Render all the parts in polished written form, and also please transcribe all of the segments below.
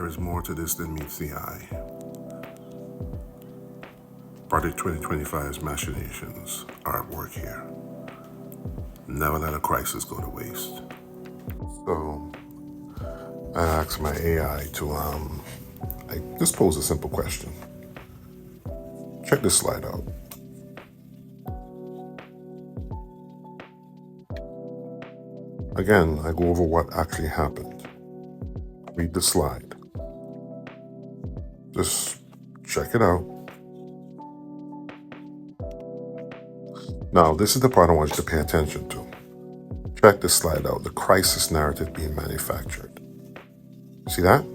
There is more to this than meets the eye. Project 2025's machinations are at work here. Never let a crisis go to waste. So, I asked my AI to I just pose a simple question. Check this slide out. Again, I go over what actually happened. Read the slide. Just check it out. Now, this is the part I want you to pay attention to. Check this slide out. The crisis narrative being manufactured. See that?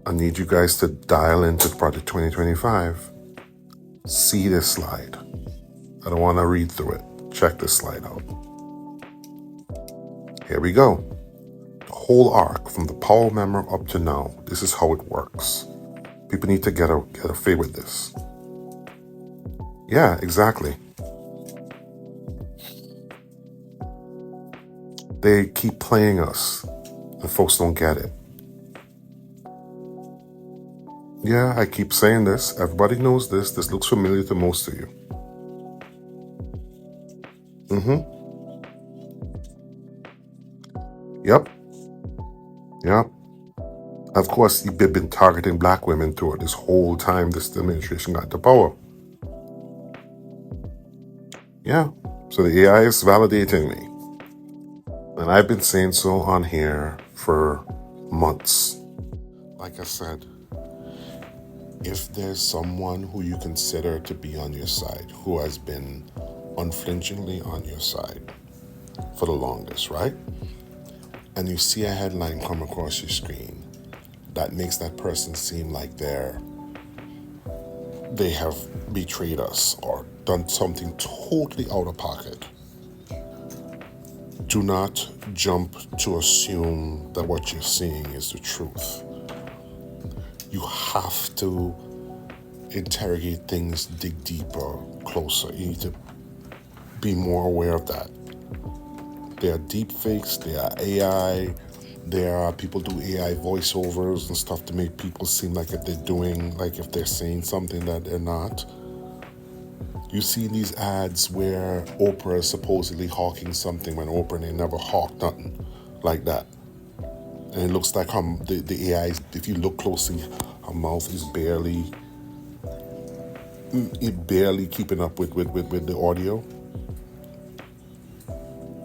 I need you guys to dial into Project 2025. See this slide. I don't want to read through it. Check this slide out. Here we go. The whole arc from the Powell memo up to now. This is how it works. People need to get a feel with this. Yeah, exactly. They keep playing us, and folks don't get it. Yeah, I keep saying this. Everybody knows this. This looks familiar to most of you. Yep. Of course, they've been targeting black women throughout this whole time this administration got to power. Yeah, so the AI is validating me. And I've been saying so on here for months. Like I said, if there's someone who you consider to be on your side, who has been unflinchingly on your side for the longest, right? And you see a headline come across your screen that makes that person seem like they have betrayed us or done something totally out of pocket. Do not jump to assume that what you're seeing is the truth. You have to interrogate things, dig deeper, closer. You need to be more aware of that. There are deep fakes, there are AI, there are people do AI voiceovers and stuff to make people seem like if they're saying something that they're not. You see these ads where Oprah is supposedly hawking something when Oprah ain't never hawked nothing like that. And it looks like the AI, if you look closely, her mouth is barely keeping up with the audio.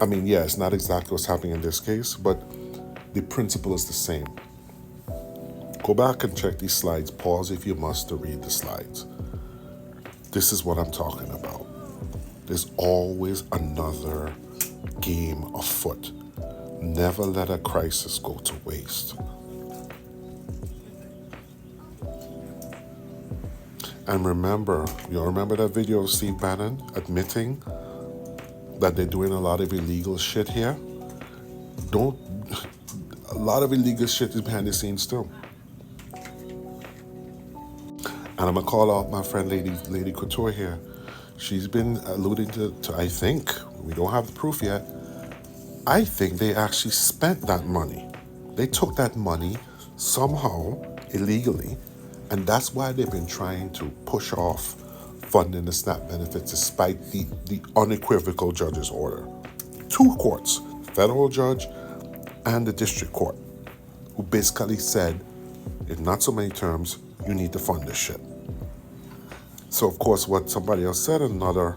I mean, yeah, it's not exactly what's happening in this case, but the principle is the same. Go back and check these slides. Pause if you must to read the slides. This is what I'm talking about. There's always another game afoot. Never let a crisis go to waste. And remember that video of Steve Bannon admitting that they're doing a lot of illegal shit here? A lot of illegal shit is behind the scenes too. And I'm going to call out my friend Lady Couture here. She's been alluding to, I think, we don't have the proof yet, I think they actually spent that money. They took that money somehow illegally, and that's why they've been trying to push off funding the SNAP benefits despite the unequivocal judge's order. Two courts, federal judge and the district court, who basically said, in not so many terms, you need to fund this shit. So, of course, what somebody else said, another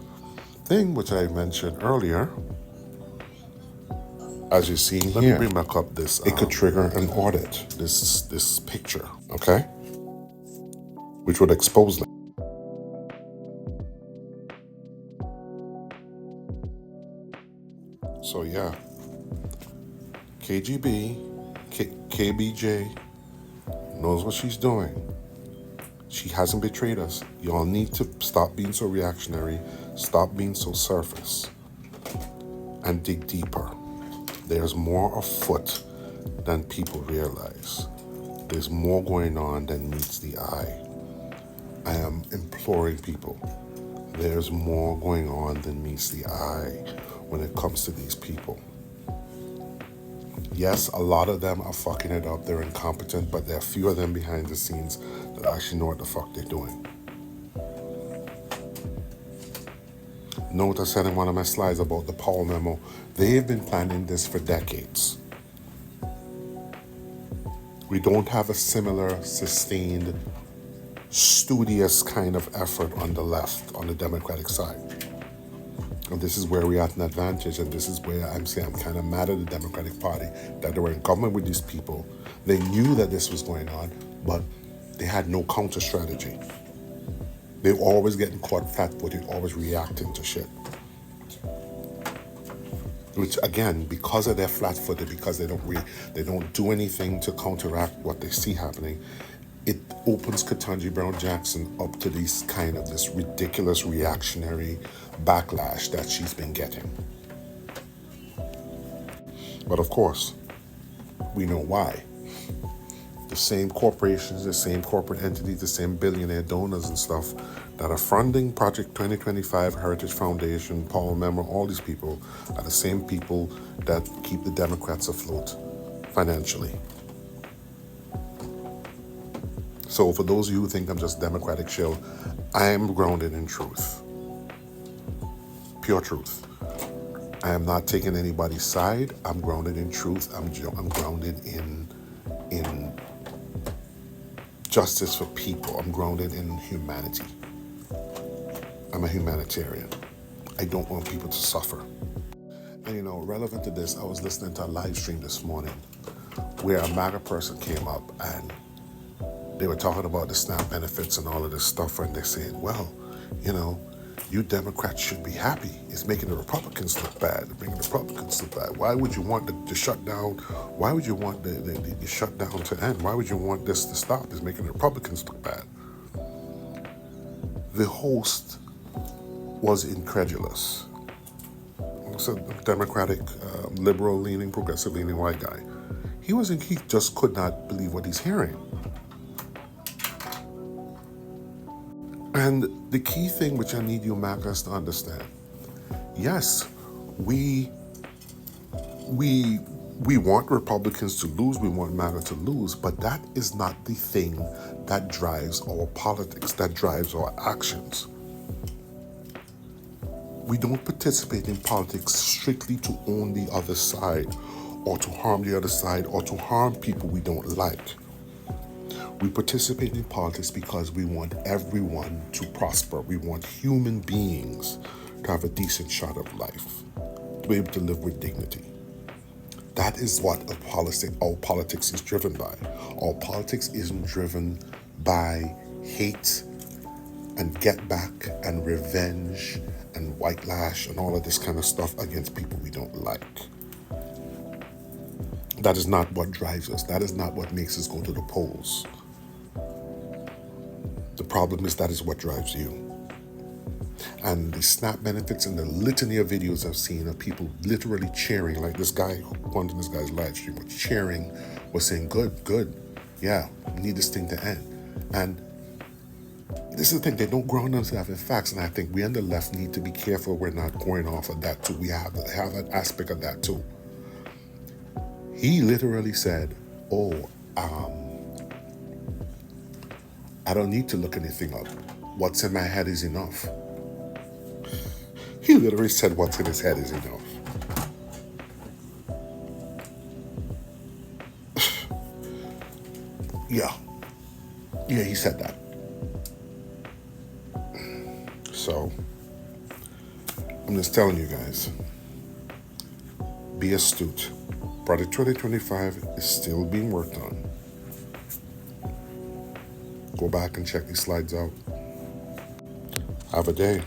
thing which I mentioned earlier, as you see here, let me bring back up this. It could trigger an audit, this picture, okay? Which would expose them. So, yeah. KBJ knows what she's doing. She hasn't betrayed us. Y'all need to stop being so reactionary, stop being so surface, and dig deeper. There's more afoot than people realize. There's more going on than meets the eye. I am imploring people. There's more going on than meets the eye when it comes to these people. Yes, a lot of them are fucking it up. They're incompetent, but there are few of them behind the scenes that actually know what the fuck they're doing. Note I said in one of my slides about the Powell memo, they've been planning this for decades. We don't have a similar, sustained, studious kind of effort on the left, on the Democratic side. And this is where we're at an advantage, and this is where I'm saying I'm kind of mad at the Democratic Party that they were in government with these people. They knew that this was going on, but they had no counter strategy. They were always getting caught flat-footed, always reacting to shit. Which again, because of their flat-footed, because they don't do anything to counteract what they see happening, it opens Ketanji Brown Jackson up to this ridiculous reactionary backlash that she's been getting. But of course, we know why. The same corporations, the same corporate entities, the same billionaire donors and stuff that are funding Project 2025, Heritage Foundation, Paul Member, all these people are the same people that keep the Democrats afloat financially. So for those of you who think I'm just Democratic shill, I am grounded in truth. Pure truth. I am not taking anybody's side. I'm grounded in truth. I'm grounded in justice for people. I'm grounded in humanity. I'm a humanitarian. I don't want people to suffer. And relevant to this, I was listening to a live stream this morning where a MAGA person came up and they were talking about the SNAP benefits and all of this stuff, and they're saying, well, you Democrats should be happy. It's making the Republicans look bad. It's making the Republicans look bad. Why would you want the shutdown? Why would you want the shutdown to end? Why would you want this to stop? It's making the Republicans look bad. The host was incredulous. It's a Democratic, liberal-leaning, progressive-leaning white guy. He just could not believe what he's hearing. And the key thing which I need you MAGAs to understand, yes, we want Republicans to lose, we want MAGA to lose, but that is not the thing that drives our politics, that drives our actions. We don't participate in politics strictly to own the other side, or to harm the other side, or to harm people we don't like. We participate in politics because we want everyone to prosper. We want human beings to have a decent shot of life, to be able to live with dignity. That is what our politics is driven by. Our politics isn't driven by hate and get back and revenge and white lash and all of this kind of stuff against people we don't like. That is not what drives us. That is not what makes us go to the polls. The problem is that is what drives you. And the SNAP benefits and the litany of videos I've seen of people literally cheering, like this guy who went on this guy's live stream was cheering, was saying, good, yeah, we need this thing to end. And this is the thing, they don't ground themselves in facts, and I think we on the left need to be careful we're not going off of that too. We have that aspect of that too. He literally said, I don't need to look anything up. What's in my head is enough. He literally said what's in his head is enough. Yeah, he said that. So, I'm just telling you guys, be astute. Project 2025 is still being worked on. Go back and check these slides out. Have a day.